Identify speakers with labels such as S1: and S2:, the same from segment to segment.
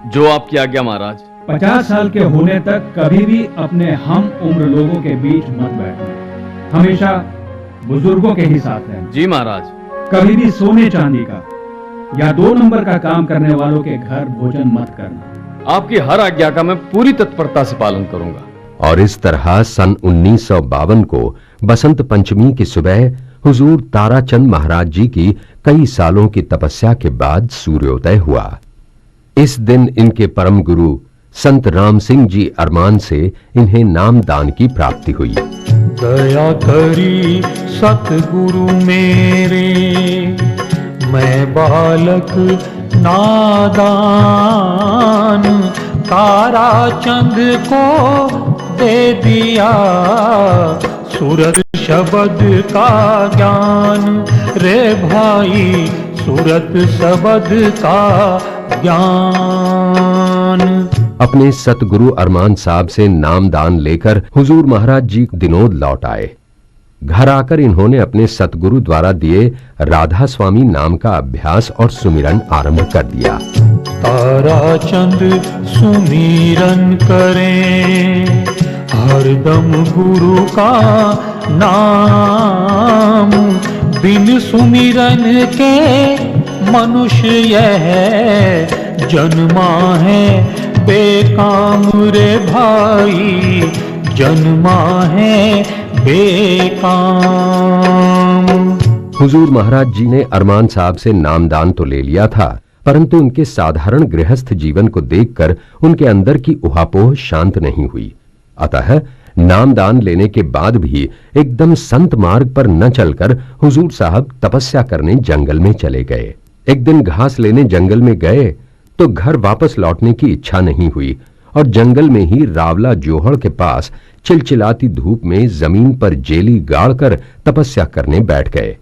S1: जो आपकी आज्ञा महाराज।
S2: 50 साल के होने तक कभी भी अपने हम उम्र लोगों के बीच मत बैठना। हमेशा बुजुर्गों के ही साथ रहना।
S1: जी महाराज।
S2: कभी भी सोने चांदी का या 2 नंबर का काम करने वालों के घर भोजन मत करना।
S1: आपकी हर आज्ञा का मैं पूरी तत्परता से पालन करूंगा।
S3: और इस तरह सन 1952 को बसंत पंचमी की सुबह हुजूर ताराचंद महाराज जी की कई सालों की तपस्या के बाद सूर्योदय हुआ। इस दिन इनके परम गुरु संत राम सिंह जी अरमान से इन्हें नामदान की प्राप्ति हुई।
S4: दया करी सतगुरु मेरे, मैं बालक नादान, ताराचंद को दे दिया सूरत शब्द का ज्ञान। रे भाई सूरत शब्द का ज्ञान।
S3: अपने सतगुरु अरमान साहब से नामदान लेकर हुजूर महाराज जी दिनोद लौट आए। घर आकर इन्होंने अपने सतगुरु द्वारा दिए राधा स्वामी नाम का अभ्यास और सुमिरन आरंभ कर दिया।
S4: ताराचंद सुमिरन करें हरदम गुरु का नाम, बिन सुमिरन के मनुष्य यह जन्मा है बेकाम। रे भाई जन्मा है बेकाम।
S3: हुजूर महाराज जी ने अरमान साहब से नामदान तो ले लिया था, परंतु उनके साधारण गृहस्थ जीवन को देखकर उनके अंदर की उहापोह शांत नहीं हुई। अतः नामदान लेने के बाद भी एकदम संत मार्ग पर न चलकर हुजूर साहब तपस्या करने जंगल में चले गए। एक दिन घास लेने जंगल में गए तो घर वापस लौटने की इच्छा नहीं हुई और जंगल में ही रावला जोहड़ के पास चिलचिलाती धूप में जमीन पर जेली गाड़कर तपस्या करने बैठ गए।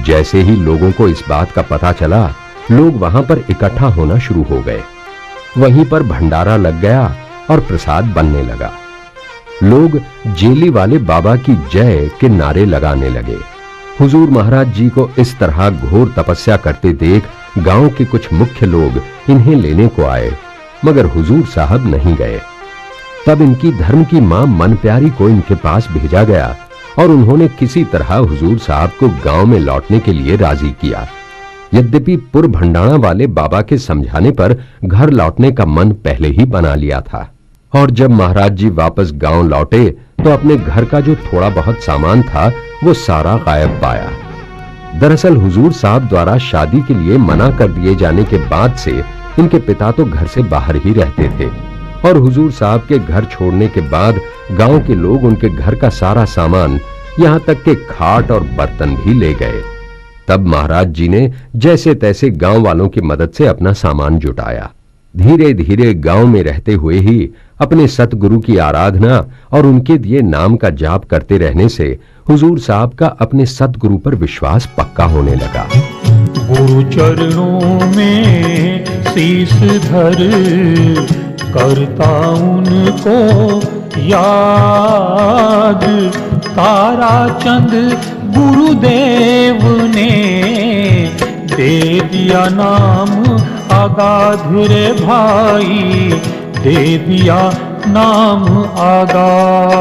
S3: जैसे ही लोगों को इस बात का पता चला, लोग वहां पर इकट्ठा होना शुरू हो गए। वहीं पर भंडारा लग गया और प्रसाद बनने लगा। लोग जेली वाले बाबा की जय के नारे लगाने लगे। हुजूर महाराज जी को इस तरह घोर तपस्या करते देख गांव के कुछ मुख्य लोग इन्हें लेने को आए, मगर हुजूर साहब नहीं गए। तब इनकी धर्म की मां मन प्यारी को इनके पास भेजा गया और उन्होंने किसी तरह हुजूर साहब को गांव में लौटने के लिए राजी किया। यद्यपि पुर भंडाणा वाले बाबा के समझाने पर घर लौटने का मन पहले ही बना लिया था। और जब महाराज जी वापस गांव लौटे तो अपने घर का जो थोड़ा बहुत सामान था वो सारा गायब पाया। दरअसल हुजूर साहब द्वारा शादी के लिए मना कर दिए जाने के बाद से इनके पिता तो घर से बाहर ही रहते थे और हुजूर साहब के घर छोड़ने के बाद गांव के लोग उनके घर का सारा सामान, यहां तक के खाट और बर्तन भी ले गए। तब महाराज जी ने जैसे तैसे गांव वालों की मदद से अपना सामान जुटाया। धीरे धीरे गांव में रहते हुए ही अपने सतगुरु की आराधना और उनके दिए नाम का जाप करते रहने से हुजूर साहब का अपने सतगुरु पर विश्वास पक्का होने लगा।
S4: गुरु चरणों में शीश धर करता उनको याद। ताराचंद गुरुदेव ने दे दिया नाम आगाध। रे भाई दे दिया नाम आगाध।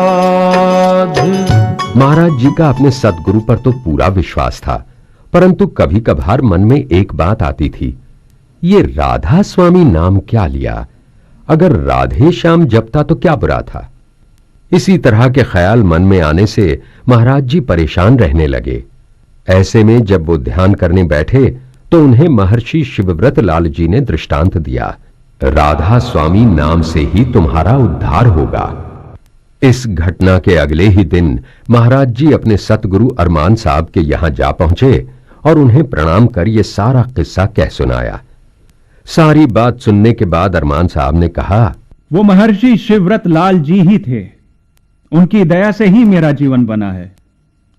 S3: महाराज जी का अपने सतगुरु पर तो पूरा विश्वास था, परंतु कभी कभार मन में एक बात आती थी, ये राधा स्वामी नाम क्या लिया? अगर राधे श्याम जपता तो क्या बुरा था? इसी तरह के ख्याल मन में आने से महाराज जी परेशान रहने लगे। ऐसे में जब वो ध्यान करने बैठे तो उन्हें महर्षि शिवव्रत लाल जी ने दृष्टांत दिया, राधा स्वामी नाम से ही तुम्हारा उद्धार होगा। इस घटना के अगले ही दिन महाराज जी अपने सतगुरु अरमान साहब के यहां जा पहुंचे और उन्हें प्रणाम कर ये सारा किस्सा कह सुनाया। सारी बात सुनने के बाद अरमान साहब ने कहा,
S2: वो महर्षि शिवव्रत लाल जी ही थे, उनकी दया से ही मेरा जीवन बना है।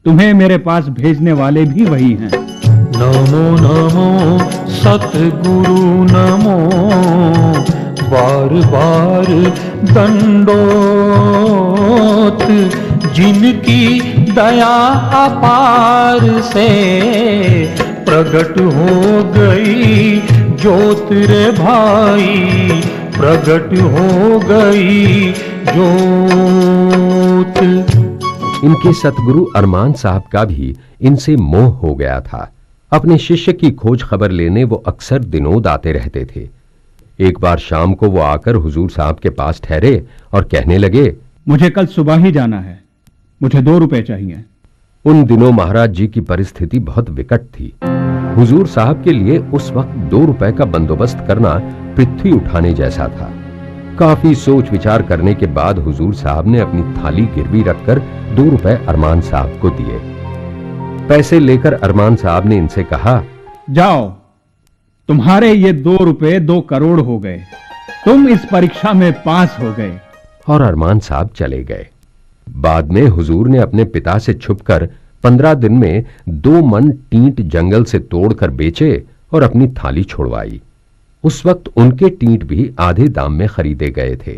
S2: तुम्हें मेरे पास भेजने वाले भी वही हैं।
S4: नमो नमो सतगुरु नमो, बार बार दंडोत। जिनकी दया अपार से प्रकट हो गई ज्योत। रे भाई प्रगट हो गई जोत।
S3: इनके सतगुरु अरमान साहब का भी इनसे मोह हो गया था। अपने शिष्य की खोज खबर लेने वो अक्सर दिनों आते रहते थे। एक बार शाम को वो आकर हुजूर साहब के पास ठहरे और कहने लगे,
S2: मुझे कल सुबह ही जाना है, मुझे 2 रुपए चाहिए।
S3: उन दिनों महाराज जी की परिस्थिति बहुत विकट थी। हुजूर साहब के लिए उस वक्त 2 रुपए का बंदोबस्त करना पृथ्वी उठाने जैसा था। काफी सोच विचार करने के बाद हुजूर साहब ने अपनी थाली गिरवी रखकर 2 रुपए अरमान साहब को दिए। पैसे लेकर अरमान साहब ने इनसे कहा,
S2: जाओ, तुम्हारे ये 2 रुपए 2 करोड़ हो गए, तुम इस परीक्षा में पास हो गए।
S3: और अरमान साहब चले गए। बाद में हुजूर ने अपने पिता से छुपकर 15 दिन में 2 मन टींट जंगल से तोड़कर बेचे और अपनी थाली छुड़वाई। उस वक्त उनके टींट भी आधे दाम में खरीदे गए थे।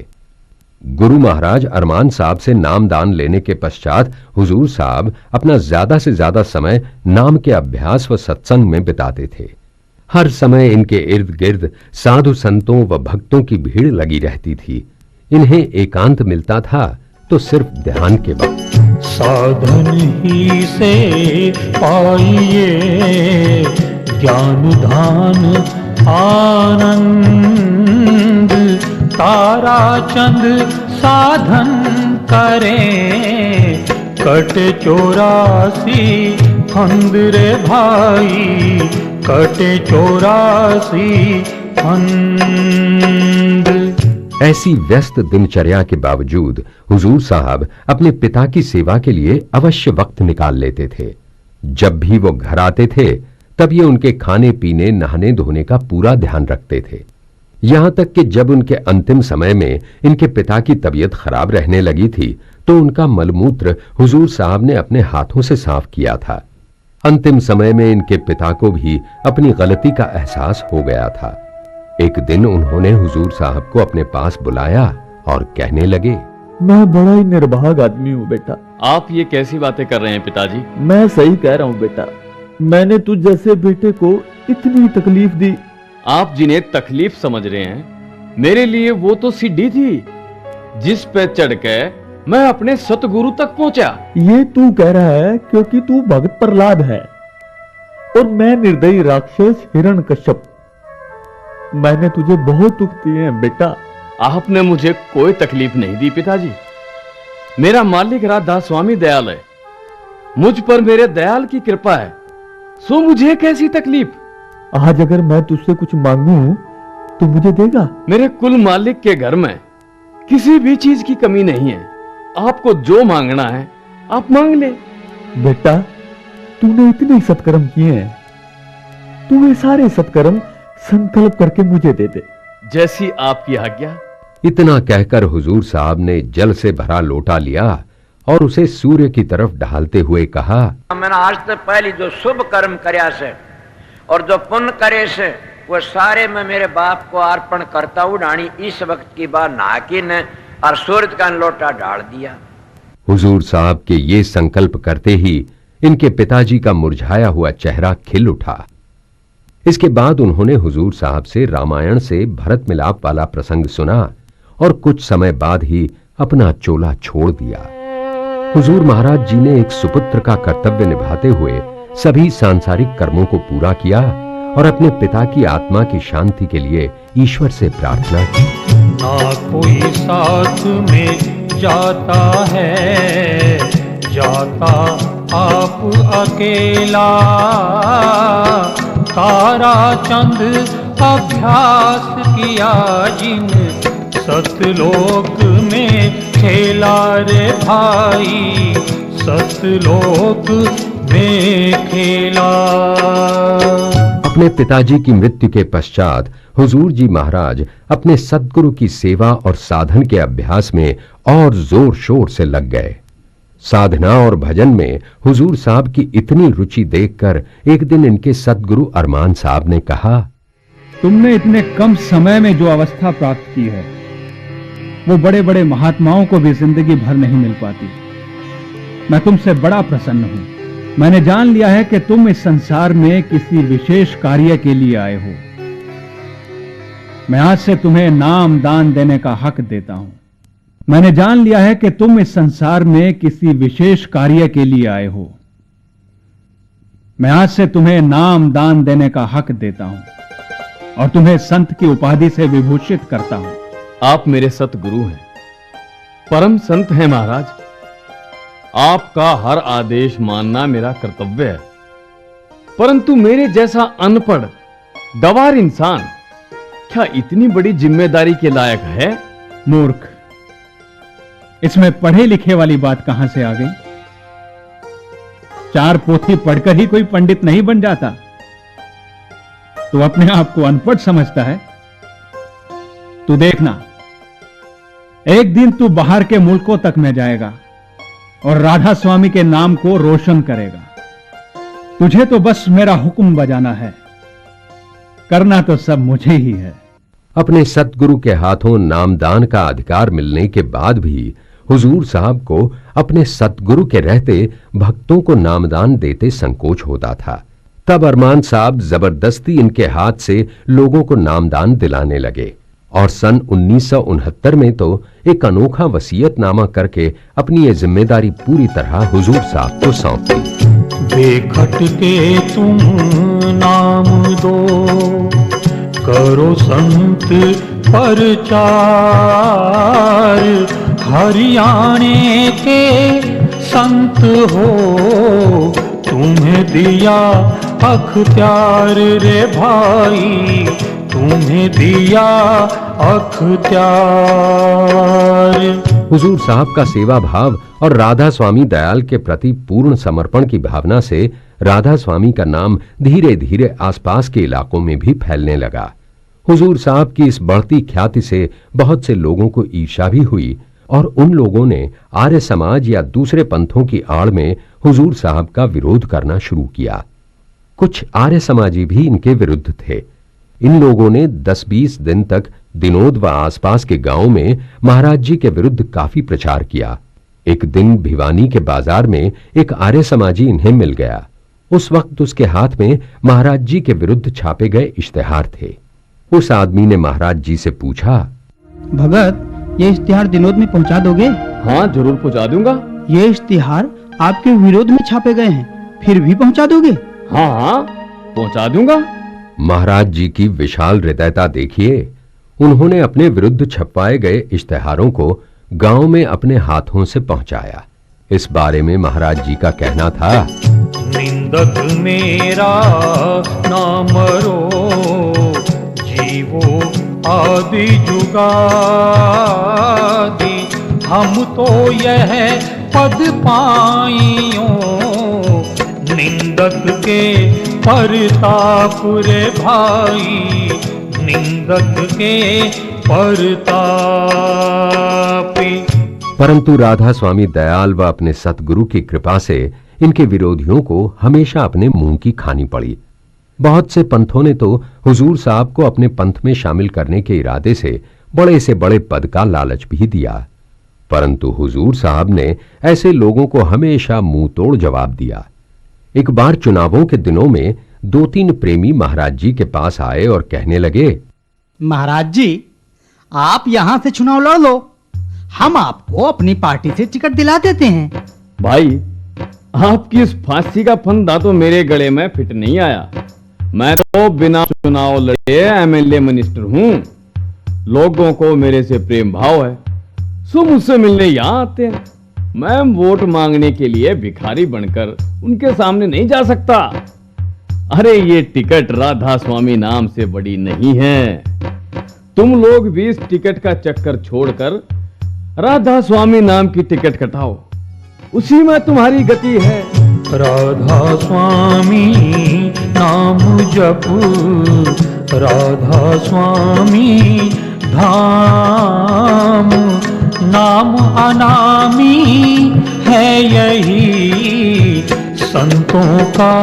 S3: गुरु महाराज अरमान साहब से नामदान लेने के पश्चात हुजूर साहब अपना ज्यादा से ज्यादा समय नाम के अभ्यास व सत्संग में बिताते थे। हर समय इनके इर्द गिर्द साधु संतों व भक्तों की भीड़ लगी रहती थी। इन्हें एकांत मिलता था तो सिर्फ ध्यान के वक्त।
S4: साधन ही से पाइए ज्ञान धान आनंद, तारा चंद साधन करें, कट 84 फंद रे भाई, कट 84 फंद।
S3: ऐसी व्यस्त दिनचर्या के बावजूद हुजूर साहब अपने पिता की सेवा के लिए अवश्य वक्त निकाल लेते थे। जब भी वो घर आते थे तब ये उनके खाने पीने नहाने धोने का पूरा ध्यान रखते थे। यहां तक कि जब उनके अंतिम समय में इनके पिता की तबीयत खराब रहने लगी थी तो उनका मलमूत्र हुजूर साहब ने अपने हाथों से साफ किया था। अंतिम समय में इनके पिता को भी अपनी गलती का एहसास हो गया था। एक दिन उन्होंने हुजूर साहब को अपने पास बुलाया और कहने लगे,
S5: मैं बड़ा ही निर्भाग आदमी हूँ बेटा।
S1: आप ये कैसी बातें कर रहे हैं पिताजी?
S5: मैं सही कह रहा हूँ बेटा, मैंने तुझ जैसे बेटे को इतनी तकलीफ दी।
S1: आप जिन्हें तकलीफ समझ रहे हैं, मेरे लिए वो तो सीढ़ी थी जिस पे चढ़ के मैं अपने सतगुरु तक पहुंचा।
S5: ये तू कह रहा है क्योंकि तू भगत प्रहलाद है और मैं निर्दयी राक्षस हिरण्यकश्यप। मैंने तुझे बहुत दुख दिए हैं बेटा।
S1: आपने मुझे कोई तकलीफ नहीं दी पिताजी। मेरा मालिक राधा स्वामी दयाल है, मुझ पर मेरे दयाल की कृपा है, सो मुझे कैसी तकलीफ।
S5: आज अगर मैं तुझसे कुछ मांगू तो मुझे देगा?
S1: मेरे कुल मालिक के घर में किसी भी चीज की कमी नहीं है। आपको जो मांगना है आप मांग ले।
S5: बेटा तूने इतने सत्कर्म किए हैं, तू ये सारे सत्कर्म संकल्प करके मुझे दे दे।
S1: जैसी आपकी आज्ञा।
S3: इतना कहकर हुजूर साहब ने जल से भरा लोटा लिया और उसे सूर्य की तरफ ढालते हुए कहा,
S6: मैंने आज तक पहले जो शुभ कर्म करया से और जो पुण्य करे से वो सारे मैं मेरे बाप को अर्पण करता हूँ। डाणी इस वक्त की बात नाकिन और सूरज का लोटा डाल दिया।
S3: हुजूर साहब के ये संकल्प करते ही इनके पिताजी का मुरझाया हुआ चेहरा खिल उठा। इसके बाद उन्होंने हुजूर साहब से रामायण से भरत मिलाप वाला प्रसंग सुना और कुछ समय बाद ही अपना चोला छोड़ दिया। हुजूर महाराज जी ने एक सुपुत्र का कर्तव्य निभाते हुए सभी सांसारिक कर्मों को पूरा किया और अपने पिता की आत्मा की शांति के लिए ईश्वर से प्रार्थना की।
S4: ना कोई साथ में जाता है, जाता आप अकेला। तारा चंद अभ्यास किया जिन सतलोक में खेला रे भाई, सतलोक में खेला।
S3: अपने पिताजी की मृत्यु के पश्चात हुजूर जी महाराज अपने सद्गुरु की सेवा और साधन के अभ्यास में और जोर शोर से लग गए। साधना और भजन में हुजूर साहब की इतनी रुचि देखकर एक दिन इनके सद्गुरु अरमान साहब ने कहा,
S2: तुमने इतने कम समय में जो अवस्था प्राप्त की है वो बड़े बड़े महात्माओं को भी जिंदगी भर नहीं मिल पाती। मैं तुमसे बड़ा प्रसन्न हूं। मैंने जान लिया है कि तुम इस संसार में किसी विशेष कार्य के लिए आए हो। मैं आज से तुम्हें नाम दान देने का हक देता हूं। मैंने जान लिया है कि तुम इस संसार में किसी विशेष कार्य के लिए आए हो। मैं आज से तुम्हें नाम दान देने का हक देता हूं और तुम्हें संत की उपाधि से विभूषित करता हूं।
S1: आप मेरे सतगुरु हैं, परम संत हैं महाराज। आपका हर आदेश मानना मेरा कर्तव्य है, परंतु मेरे जैसा अनपढ़ गंवार इंसान क्या इतनी बड़ी जिम्मेदारी के लायक है?
S2: मूर्ख, इसमें पढ़े लिखे वाली बात कहां से आ गई? 4 पोथी पढ़कर ही कोई पंडित नहीं बन जाता। तू अपने आप को अनपढ़ समझता है? तू देखना, एक दिन तू बाहर के मुल्कों तक में जाएगा और राधा स्वामी के नाम को रोशन करेगा। तुझे तो बस मेरा हुक्म बजाना है, करना तो सब मुझे ही है।
S3: अपने सतगुरु के हाथों नामदान का अधिकार मिलने के बाद भी हुजूर साहब को अपने सतगुरु के रहते भक्तों को नामदान देते संकोच होता था। तब अरमान साहब जबरदस्ती इनके हाथ से लोगों को नामदान दिलाने लगे और सन 1969 में तो एक अनोखा वसीयतनामा करके अपनी ये जिम्मेदारी पूरी तरह हुजूर साहब को सौंप दी।
S4: बेखट के तुम नाम दो, करो संत प्रचार, हरियाणे के संत हो तुम्हें दिया अख्तियार रे भाई, तुम्हें दिया अख्तियार।
S3: हुजूर साहब का सेवा भाव और राधा स्वामी दयाल के प्रति पूर्ण समर्पण की भावना से राधा स्वामी का नाम धीरे धीरे आसपास के इलाकों में भी फैलने लगा। हुजूर साहब की इस बढ़ती ख्याति से बहुत से लोगों को ईर्ष्या भी हुई और उन लोगों ने आर्य समाज या दूसरे पंथों की आड़ में हुजूर साहब का विरोध करना शुरू किया। कुछ आर्य समाजी भी इनके विरुद्ध थे। इन लोगों ने 10-20 दिन तक दिनोद व आसपास के गांव में महाराज जी के विरुद्ध काफी प्रचार किया। एक दिन भिवानी के बाजार में एक आर्य समाजी इन्हें मिल गया। उस वक्त उसके हाथ में महाराज जी के विरुद्ध छापे गए इश्तिहार थे। उस आदमी ने महाराज जी से पूछा,
S7: भगत, ये इश्तिहार दिनोद में पहुंचा दोगे?
S1: हाँ, जरूर पहुंचा दूंगा।
S7: ये इश्तिहार आपके विरोध में छापे गए हैं, फिर भी पहुंचा दोगे?
S1: हाँ हाँ, पहुंचा दूंगा।
S3: महाराज जी की विशाल हृदयता देखिए। उन्होंने अपने विरुद्ध छपवाए गए इश्तिहारों को गांव में अपने हाथों से पहुंचाया। इस बारे में महाराज जी का कहना था,
S4: निंदक मेरा नाम रो, जीवो आदि जुगादि, हम तो यह पद पाइयो, निंदक के परताप रे भाई, निंदक के परतापी।
S3: परंतु राधा स्वामी दयाल व अपने सतगुरु की कृपा से इनके विरोधियों को हमेशा अपने मुंह की खानी पड़ी। बहुत से पंथों ने तो हुजूर साहब को अपने पंथ में शामिल करने के इरादे से बड़े पद का लालच भी दिया, परंतु हुजूर साहब ने ऐसे लोगों को हमेशा मुंह तोड़ जवाब दिया। एक बार चुनावों के दिनों में 2-3 प्रेमी महाराज जी के पास आए और कहने लगे,
S7: महाराज जी, आप यहां से चुनाव लड़ लो, हम आपको अपनी पार्टी से टिकट दिला देते हैं।
S1: भाई, आपकी इस फांसी का फंदा तो मेरे गले में फिट नहीं आया। मैं तो बिना चुनाव लड़े एमएलए मिनिस्टर हूं। लोगों को मेरे से प्रेम भाव है, सो मुझसे मिलने यहां आते हैं। मैं वोट मांगने के लिए भिखारी बनकर उनके सामने नहीं जा सकता। अरे ये टिकट राधा स्वामी नाम से बड़ी नहीं है। तुम लोग भी इस टिकट का चक्कर छोड़कर राधा स्वामी नाम की टिकट कटाओ, उसी में तुम्हारी गति है।
S4: राधा स्वामी नाम जप, राधा स्वामी धाम, नाम अनामी है यही, संतों का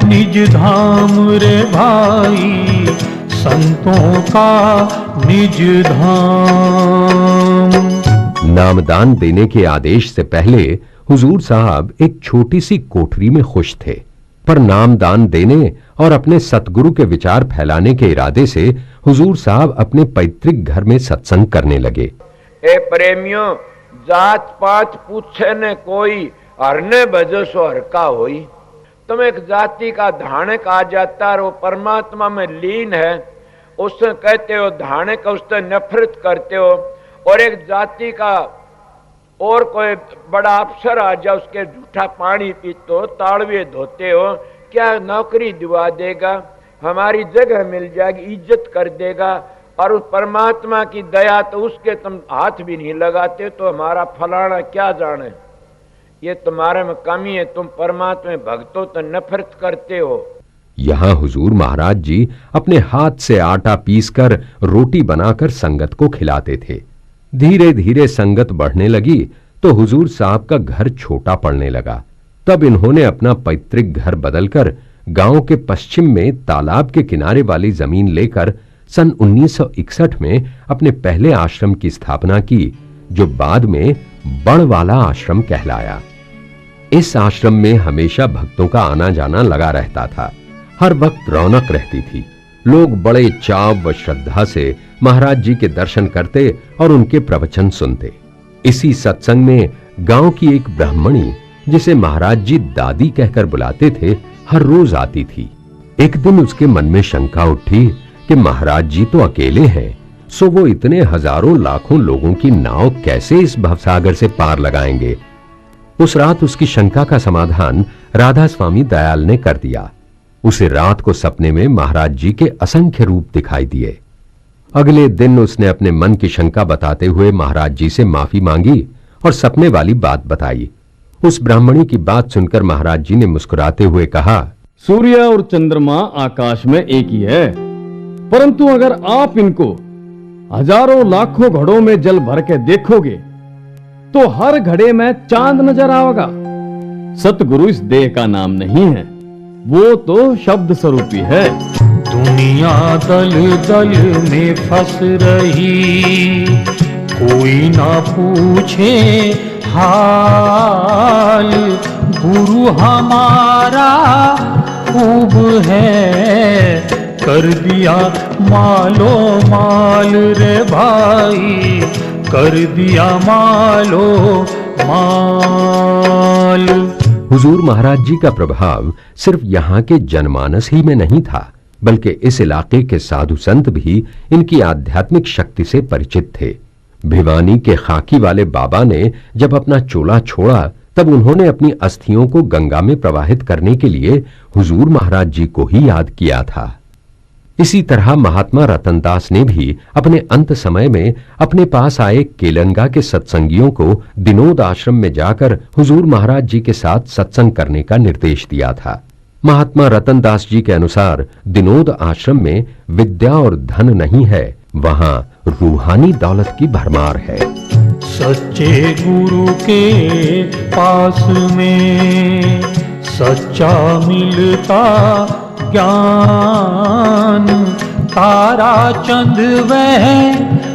S4: निज धाम रे भाई, संतों का निज धाम।
S3: नामदान देने के आदेश से पहले हुजूर साहब एक छोटी सी कोठरी में खुश थे, पर नामदान देने और अपने सतगुरु के विचार फैलाने के इरादे से हुजूर साहब अपने पैतृक घर में सत्संग करने लगे।
S6: ए प्रेमियों, जात पात पूछे न कोई, हरने भजो सो हरका होई। तुम एक जाति का धानक आ जाता और वो परमात्मा में लीन है, उससे कहते हो धानक, उससे नफरत करते हो। और एक जाति का और कोई बड़ा अफसर आ जाए, उसके झूठा पानी पीते हो, ताड़वे धोते हो, क्या नौकरी दिवा देगा, हमारी जगह मिल जाएगी, इज्जत कर देगा। और उस परमात्मा की दया तो उसके तुम हाथ भी नहीं लगाते, तो हमारा फलाना क्या जाने, ये तुम्हारे में कमी है, तुम परमात्मा में भक्त हो तो नफरत करते हो।
S3: यहां हुजूर महाराज जी अपने हाथ से आटा पीसकर रोटी बनाकर संगत को खिलाते थे। धीरे धीरे संगत बढ़ने लगी तो हुजूर साहब का घर छोटा पड़ने लगा। तब इन्होंने अपना पैतृक घर बदलकर गांव के पश्चिम में तालाब के किनारे वाली जमीन लेकर सन 1961 में अपने पहले आश्रम की स्थापना की, जो बाद में बड़वाला आश्रम कहलाया। इस आश्रम में हमेशा भक्तों का आना जाना लगा रहता था। हर वक्त रौनक रहती थी। लोग बड़े चाव व श्रद्धा से महाराज जी के दर्शन करते और उनके प्रवचन सुनते। इसी सत्संग में गांव की एक ब्राह्मणी, जिसे महाराज जी दादी कहकर बुलाते थे, हर रोज आती थी। एक दिन उसके मन में शंका उठी कि महाराज जी तो अकेले हैं, सो वो इतने हजारों लाखों लोगों की नाव कैसे इस भवसागर से पार लगाएंगे। उस रात उसकी शंका का समाधान राधा स्वामी दयाल ने कर दिया। उसे रात को सपने में महाराज जी के असंख्य रूप दिखाई दिए। अगले दिन उसने अपने मन की शंका बताते हुए महाराज जी से माफी मांगी और सपने वाली बात बताई। उस ब्राह्मणी की बात सुनकर महाराज जी ने मुस्कुराते हुए कहा,
S1: सूर्य और चंद्रमा आकाश में एक ही है, परंतु अगर आप इनको हजारों लाखों घड़ों में जल भर के देखोगे तो हर घड़े में चांद नजर आएगा। सतगुरु इस देह का नाम नहीं है, वो तो शब्द स्वरूपी है।
S4: दुनिया दल दल में फंस रही, कोई ना पूछे हाल। गुरु हमारा खूब है, कर दिया मालो माल रे भाई, कर दिया मालो माल।
S3: हुजूर महाराज जी का प्रभाव सिर्फ यहाँ के जनमानस ही में नहीं था, बल्कि इस इलाके के साधु संत भी इनकी आध्यात्मिक शक्ति से परिचित थे। भिवानी के खाकी वाले बाबा ने जब अपना चोला छोड़ा, तब उन्होंने अपनी अस्थियों को गंगा में प्रवाहित करने के लिए हुजूर महाराज जी को ही याद किया था। इसी तरह महात्मा रतनदास ने भी अपने अंत समय में अपने पास आए केलंगा के सत्संगियों को दिनोद आश्रम में जाकर हुजूर महाराज जी के साथ सत्संग करने का निर्देश दिया था। महात्मा रतनदास जी के अनुसार दिनोद आश्रम में विद्या और धन नहीं है, वहां रूहानी दौलत की भरमार है।
S4: सच्चे गुरु के पास में सच्चा मिलता ज्ञान, तारा चंद वह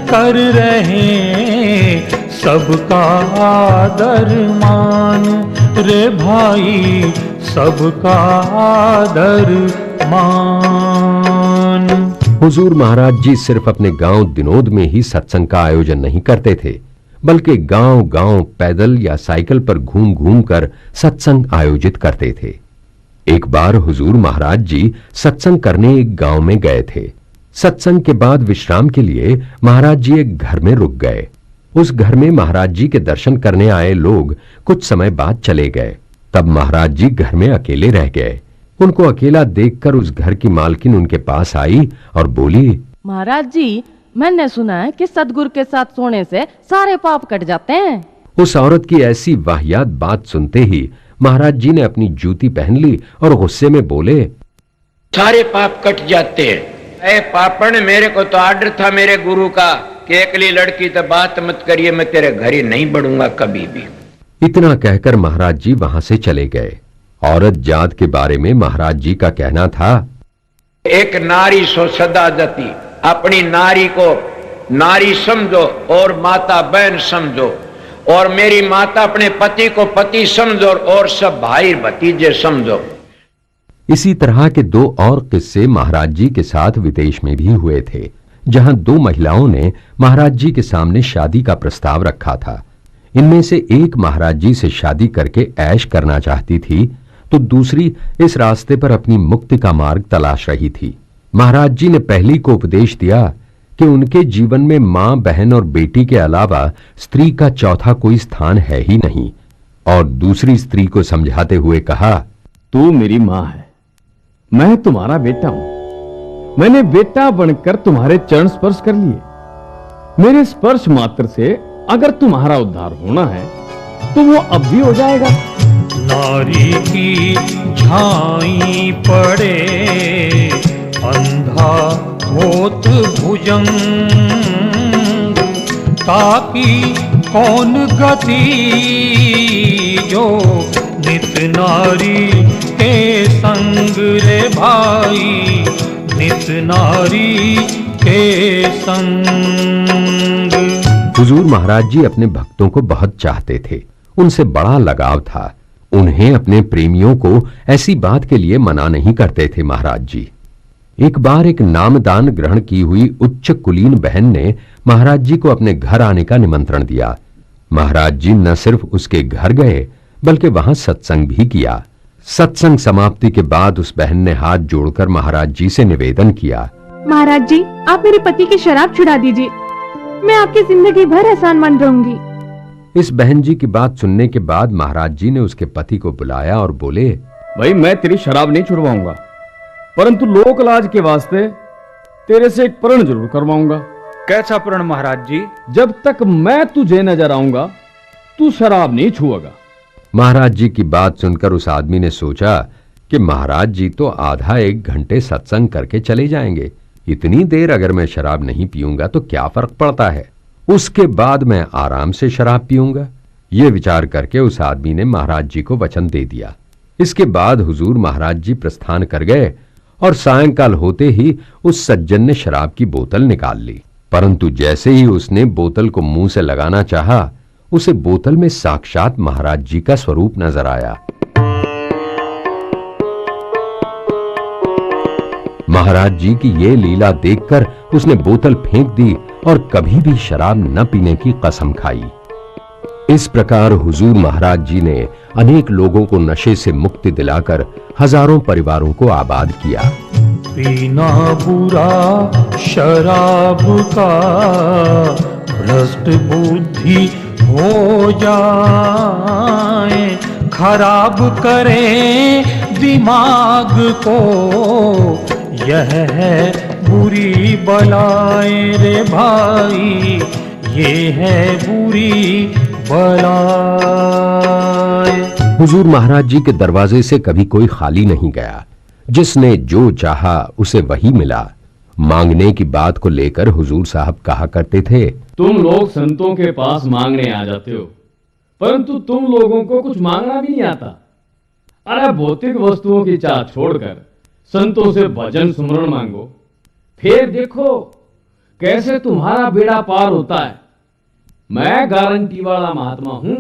S4: कर रहे सबका आदर मान रे भाई, सबका आदर मान।
S3: हुजूर महाराज जी सिर्फ अपने गांव दिनोद में ही सत्संग का आयोजन नहीं करते थे, बल्कि गांव गांव पैदल या साइकिल पर घूम घूम कर सत्संग आयोजित करते थे। एक बार हुजूर महाराज जी सत्संग करने एक गांव में गए थे। सत्संग के बाद विश्राम के लिए महाराज जी एक घर में रुक गए। उस घर में महाराज जी के दर्शन करने आए लोग कुछ समय बाद चले गए। तब महाराज जी घर में अकेले रह गए। उनको अकेला देखकर उस घर की मालकिन उनके पास आई और बोली,
S8: महाराज जी, मैंने सुना है कि सतगुरु के साथ सोने से सारे पाप कट जाते हैं।
S3: उस औरत की ऐसी वाहियात बात सुनते ही महाराज जी ने अपनी जूती पहन ली और गुस्से में बोले,
S6: सारे पाप कट जाते हैं। ए पापण, मेरे को तो आर्डर था मेरे गुरु का कि अकेली लड़की तो बात मत करिए, मैं तेरे घर ही नहीं बढ़ूंगा कभी भी।
S3: इतना कहकर महाराज जी वहां से चले गए। औरत जात के बारे में महाराज जी का कहना था,
S6: एक नारी सो सदा जती, अपनी नारी को नारी समझो और माता बहन समझो, और मेरी माता अपने पति को पति समझो और सब भाई भतीजे समझो।
S3: इसी तरह के दो और किस्से महाराज जी के साथ विदेश में भी हुए थे। जहां दो महिलाओं ने महाराज जी के सामने शादी का प्रस्ताव रखा था। इनमें से एक महाराज जी से शादी करके ऐश करना चाहती थी, तो दूसरी इस रास्ते पर अपनी मुक्ति का मार्ग तलाश रही थी। महाराज जी ने पहली को उपदेश दिया कि उनके जीवन में मां, बहन और बेटी के अलावा स्त्री का चौथा कोई स्थान है ही नहीं, और दूसरी स्त्री को समझाते हुए कहा,
S1: तू मेरी मां है, मैं तुम्हारा बेटा हूं। मैंने बेटा बनकर तुम्हारे चरण स्पर्श कर लिए। मेरे स्पर्श मात्र से अगर तुम्हारा उद्धार होना है तो वो अब भी हो जाएगा।
S4: नारी की झाई पड़े अंधा होत भुजंग, ताकि कौन गति जो नित नारी के संग रे भाई, नित नारी के संग।
S3: हुजूर महाराज जी अपने भक्तों को बहुत चाहते थे, उनसे बड़ा लगाव था। उन्हें अपने प्रेमियों को ऐसी बात के लिए मना नहीं करते थे महाराज जी। एक बार एक नामदान ग्रहण की हुई उच्च कुलीन बहन ने महाराज जी को अपने घर आने का निमंत्रण दिया। महाराज जी न सिर्फ उसके घर गए बल्कि वहां सत्संग भी किया। सत्संग समाप्ति के बाद उस बहन ने हाथ जोड़कर महाराज जी से निवेदन किया,
S9: महाराज जी, आप मेरे पति की शराब छुड़ा दीजिए, मैं आपकी जिंदगी भर एहसानमंद रहूंगी।
S3: इस बहन जी की बात सुनने के बाद महाराज जी ने उसके पति को बुलाया और बोले,
S1: भाई मैं तेरी शराब नहीं छुड़वाऊंगा, परंतु लोक लाज के वास्ते तेरे से एक प्रण जरूर करवाऊंगा।
S2: कैसा प्रण महाराज जी?
S1: जब तक मैं तुझे नजर आऊंगा तू शराब नहीं छुएगा।
S3: महाराज जी की बात सुनकर उस आदमी ने सोचा कि महाराज जी तो आधा एक घंटे सत्संग करके चले जाएंगे, इतनी देर अगर मैं शराब नहीं पीऊंगा तो क्या फर्क पड़ता है, उसके बाद मैं आराम से शराब पीऊंगा। ये विचार करके उस आदमी ने महाराज जी को वचन दे दिया। इसके बाद हुजूर महाराज जी प्रस्थान कर गए और सायंकाल होते ही उस सज्जन ने शराब की बोतल निकाल ली, परंतु जैसे ही उसने बोतल को मुंह से लगाना चाहा, उसे बोतल में साक्षात महाराज जी का स्वरूप नजर आया। महाराज जी की ये लीला देखकर उसने बोतल फेंक दी और कभी भी शराब न पीने की कसम खाई। इस प्रकार हुजूर महाराज जी ने अनेक लोगों को नशे से मुक्ति दिलाकर हजारों परिवारों को आबाद किया।
S4: पीना बुरा शराब का भ्रष्ट बुद्धि हो जाए, खराब करे दिमाग को, यह है बुरी बलाएं रे भाई, ये है बुरी बलाएं।
S3: हुजूर महाराज जी के दरवाजे से कभी कोई खाली नहीं गया। जिसने जो चाहा उसे वही मिला। मांगने की बात को लेकर हुजूर साहब कहा करते थे,
S1: तुम लोग संतों के पास मांगने आ जाते हो, परंतु तुम लोगों को कुछ मांगना भी नहीं आता। अरे भौतिक वस्तुओं की चाह छोड़कर संतों से भजन सुमरण मांगो, फिर देखो कैसे तुम्हारा बेड़ा पार होता है। मैं गारंटी वाला महात्मा हूं,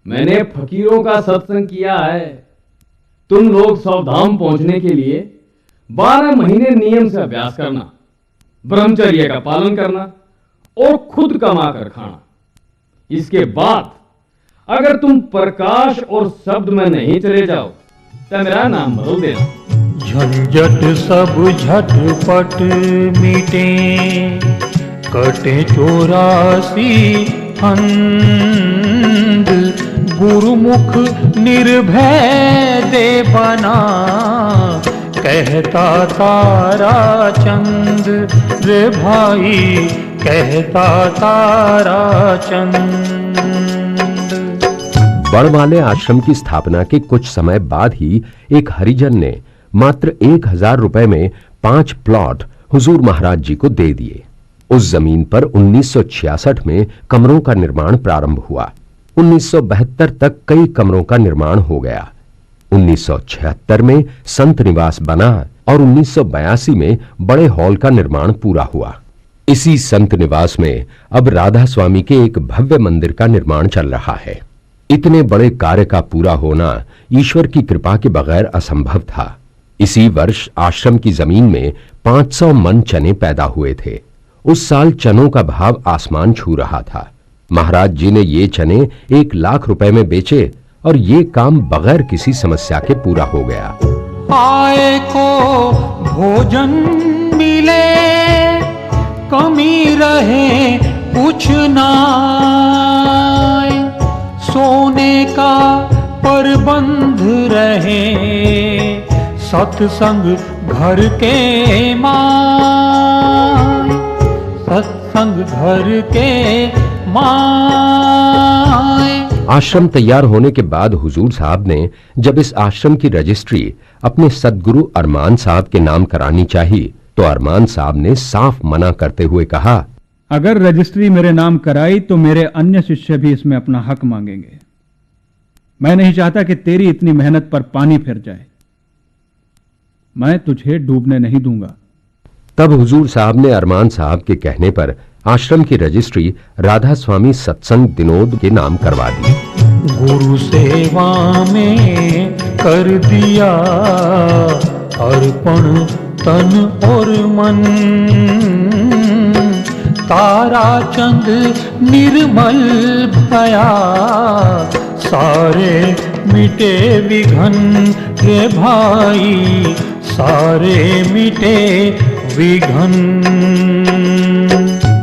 S1: मैंने फकीरों का सत्संग किया है। तुम लोग सावधान पहुंचने के लिए 12 महीने नियम से अभ्यास करना, ब्रह्मचर्य का पालन करना और खुद कमा कर खाना। इसके बाद अगर तुम प्रकाश और शब्द में नहीं चले जाओ तो मेरा नाम बदल देना।
S4: झंझट सब झटपट मिटे, कटे 84 फंद, गुरुमुख निर्भय दे बना, कहता तारा चंद रे भाई, कहता तारा चंद।
S3: बड़माले आश्रम की स्थापना के कुछ समय बाद ही एक हरिजन ने मात्र 1000 रुपए में 5 प्लॉट हुजूर महाराज जी को दे दिए। उस जमीन पर 1966 में कमरों का निर्माण प्रारंभ हुआ। 1972 तक कई कमरों का निर्माण हो गया। 1976 में संत निवास बना और 1982 में बड़े हॉल का निर्माण पूरा हुआ। इसी संत निवास में अब राधा स्वामी के एक भव्य मंदिर का निर्माण चल रहा है। इतने बड़े कार्य का पूरा होना ईश्वर की कृपा के बगैर असंभव था। इसी वर्ष आश्रम की जमीन में 500 मन चने पैदा हुए थे। उस साल चनों का भाव आसमान छू रहा था। महाराज जी ने ये चने 1 लाख रुपए में बेचे और ये काम बगैर किसी समस्या के पूरा हो गया।
S4: आए को भोजन मिले, कमी रहे कुछ ना, सोने का प्रबंध रहे, सत्संग घर के माय, सत्संग घर के माय।
S3: आश्रम तैयार होने के बाद हुजूर साहब ने जब इस आश्रम की रजिस्ट्री अपने सदगुरु अरमान साहब के नाम करानी चाहिए तो अरमान साहब ने साफ मना करते हुए कहा,
S2: अगर रजिस्ट्री मेरे नाम कराई तो मेरे अन्य शिष्य भी इसमें अपना हक मांगेंगे। मैं नहीं चाहता कि तेरी इतनी मेहनत पर पानी फिर जाए। मैं तुझे डूबने नहीं दूंगा।
S3: तब हुजूर साहब ने अरमान साहब के कहने पर आश्रम की रजिस्ट्री राधा स्वामी सत्संग दिनोद के नाम करवा दी।
S4: गुरु सेवा में कर दिया अर्पण तन और मन, ताराचंद निर्मल भया, सारे मिटे विघन रे भाई, सारे मिटे विघन।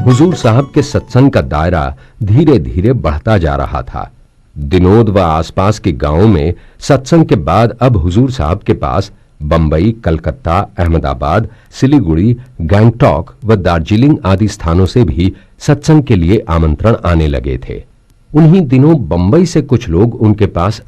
S3: हुजूर साहब के सत्संग का दायरा धीरे धीरे बढ़ता जा रहा था। दिनोद व आसपास के गांवों में सत्संग के बाद अब हुजूर साहब के पास बंबई, कलकत्ता, अहमदाबाद, सिलीगुड़ी, गैंगटॉक व दार्जिलिंग आदि स्थानों से भी सत्संग के लिए आमंत्रण आने लगे थे। उन्हीं दिनों बंबई से कुछ लोग उनके पास